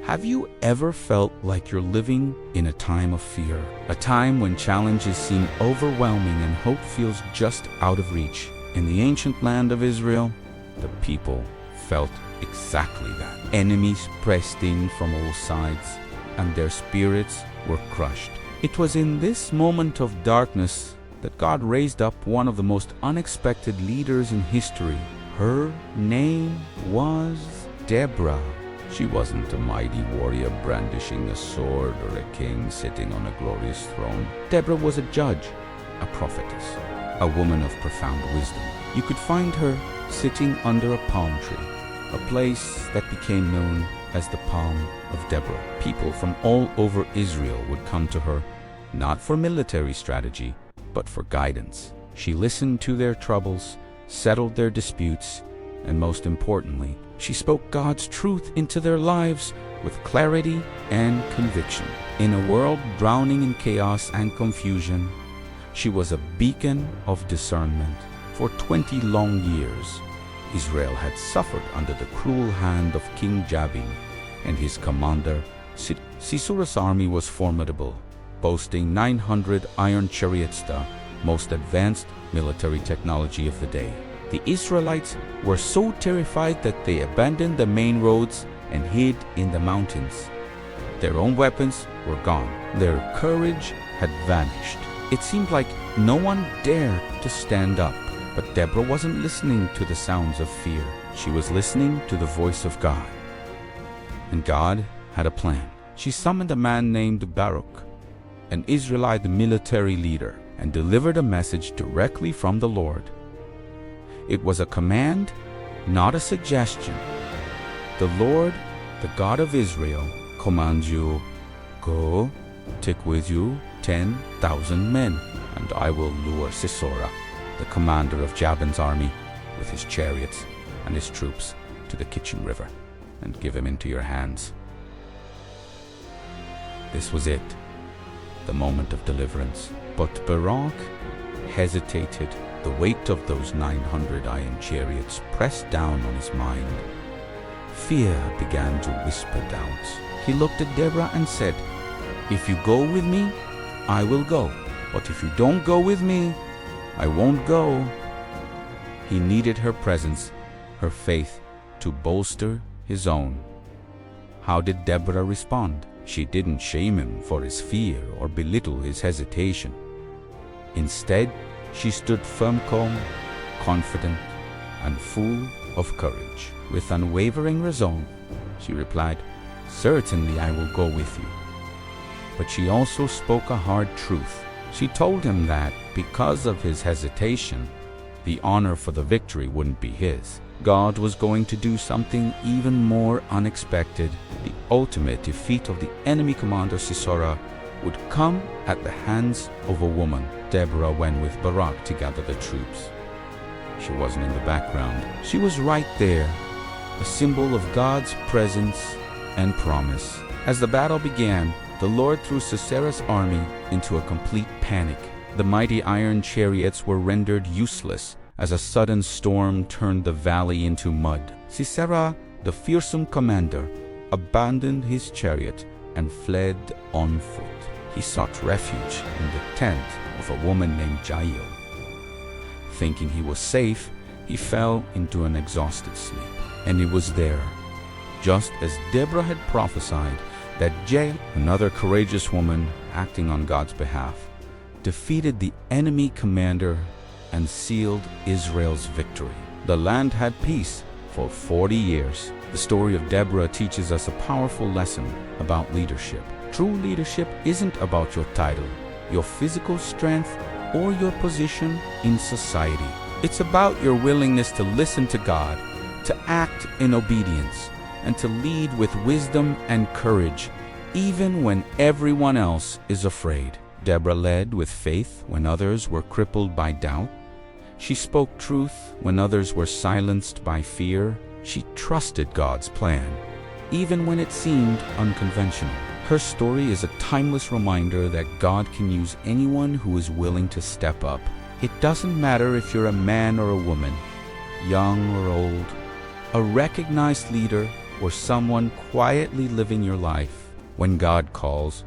Have you ever felt like you're living in a time of fear? A time when challenges seem overwhelming and hope feels just out of reach? In the ancient land of Israel, the people felt exactly that. Enemies pressed in from all sides, and their spirits were crushed. It was in this moment of darkness that God raised up one of the most unexpected leaders in history. Her name was Deborah. She wasn't a mighty warrior brandishing a sword or a king sitting on a glorious throne. Deborah was a judge, a prophetess, a woman of profound wisdom. You could find her sitting under a palm tree, a place that became known as the Palm of Deborah. People from all over Israel would come to her, not for military strategy, but for guidance. She listened to their troubles, settled their disputes, and most importantly, she spoke God's truth into their lives with clarity and conviction. In a world drowning in chaos and confusion, she was a beacon of discernment. For 20 long years, Israel had suffered under the cruel hand of King Jabin and his commander. Sisera's army was formidable, boasting 900 iron chariots, the most advanced military technology of the day. The Israelites were so terrified that they abandoned the main roads and hid in the mountains. Their own weapons were gone. Their courage had vanished. It seemed like no one dared to stand up. But Deborah wasn't listening to the sounds of fear. She was listening to the voice of God. And God had a plan. She summoned a man named Baruch, an Israelite military leader, and delivered a message directly from the Lord. It was a command, not a suggestion. The Lord, the God of Israel, commands you, "Go, take with you 10,000 men, and I will lure Sisera, the commander of Jabin's army, with his chariots and his troops to the Kitchen River, and give him into your hands." This was it, the moment of deliverance. But Baruch hesitated. The weight of those 900 iron chariots pressed down on his mind. Fear began to whisper doubts. He looked at Deborah and said, "If you go with me, I will go. But if you don't go with me, I won't go." He needed her presence, her faith, to bolster his own. How did Deborah respond? She didn't shame him for his fear or belittle his hesitation. Instead, she stood firm, calm, confident, and full of courage. With unwavering resolve, she replied, "Certainly I will go with you." But she also spoke a hard truth. She told him that because of his hesitation, the honor for the victory wouldn't be his. God was going to do something even more unexpected. The ultimate defeat of the enemy commander Sisera would come at the hands of a woman. Deborah went with Baruch to gather the troops. She wasn't in the background. She was right there, a symbol of God's presence and promise. As the battle began, the Lord threw Sisera's army into a complete panic. The mighty iron chariots were rendered useless as a sudden storm turned the valley into mud. Sisera, the fearsome commander, abandoned his chariot and fled on foot. He sought refuge in the tent of a woman named Jael. Thinking he was safe, he fell into an exhausted sleep. And it was there, just as Deborah had prophesied, that Jael, another courageous woman acting on God's behalf, defeated the enemy commander and sealed Israel's victory. The land had peace for 40 years. The story of Deborah teaches us a powerful lesson about leadership. True leadership isn't about your title, your physical strength, or your position in society. It's about your willingness to listen to God, to act in obedience, and to lead with wisdom and courage, even when everyone else is afraid. Deborah led with faith when others were crippled by doubt. She spoke truth when others were silenced by fear. She trusted God's plan, even when it seemed unconventional. Her story is a timeless reminder that God can use anyone who is willing to step up. It doesn't matter if you're a man or a woman, young or old. A recognized leader or someone quietly living your life. When God calls,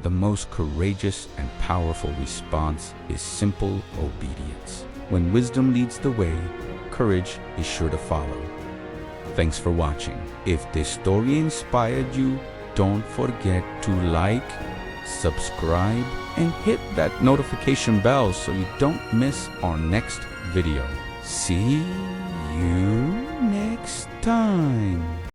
the most courageous and powerful response is simple obedience. When wisdom leads the way, courage is sure to follow. Thanks for watching. If this story inspired you, don't forget to like, subscribe, and hit that notification bell so you don't miss our next video. See you next time.